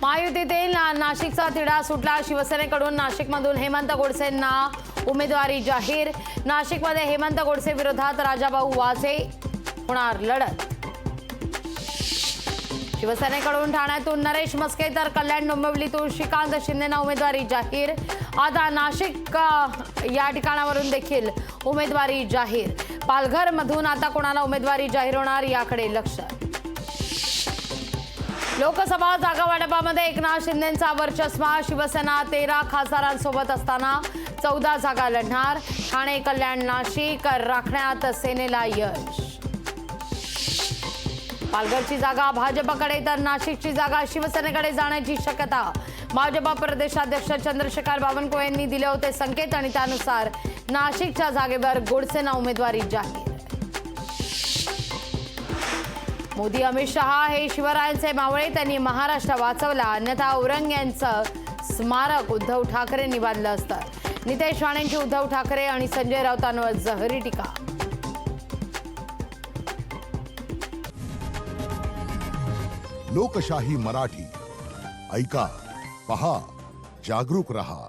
महायुतीतील नाशिकचा तिढा सुटला। शिवसेनेकडून नाशिकमधून हेमंत गोडसेंना उमेदवारी जाहीर। नाशिकमध्ये हेमंत गोडसे विरोधात राजाभाऊ वाजे होणार लढत। शिवसेनेकडून ठाण्यातून नरेश मस्के तर कल्याण डोंबिवलीतून श्रीकांत शिंदेंना उमेदवारी जाहीर। आता नाशिक या ठिकाणावरून देखील उमेदवारी जाहीर। पालघरमधून आता कोणाला उमेदवारी जाहीर होणार याकडे लक्ष। लोकसभा जागा वाटपामध्ये एकनाथ शिंदेंचा वर्चस्व। शिवसेना 13 खासदारांसोबत असताना 14 जागा लढणार। ठाणे कल्याण नाशिक राखण्यात सेनेला यश। पालघरची जागा भाजपकडे तर नाशिकची जागा शिवसेनेकडे जाण्याची शक्यता। भाजपा प्रदेशाध्यक्ष चंद्रशेखर बावनकुळे यांनी दिले होते संकेत आणि त्यानुसार नाशिकच्या जागेवर गोडसेंना उमेदवारी जाहीर। मोदी अमित शहा हे शिवरायांचे मावळे, त्यांनी महाराष्ट्र वाचवला, अन्यथा औरंग यांचं स्मारक उद्धव ठाकरेंनी बांधलं असतं। नितेश राणेंची उद्धव ठाकरे आणि संजय राऊतांवर जहरी टीका। लोकशाही मराठी ऐका, पहा, जागरूक रहा।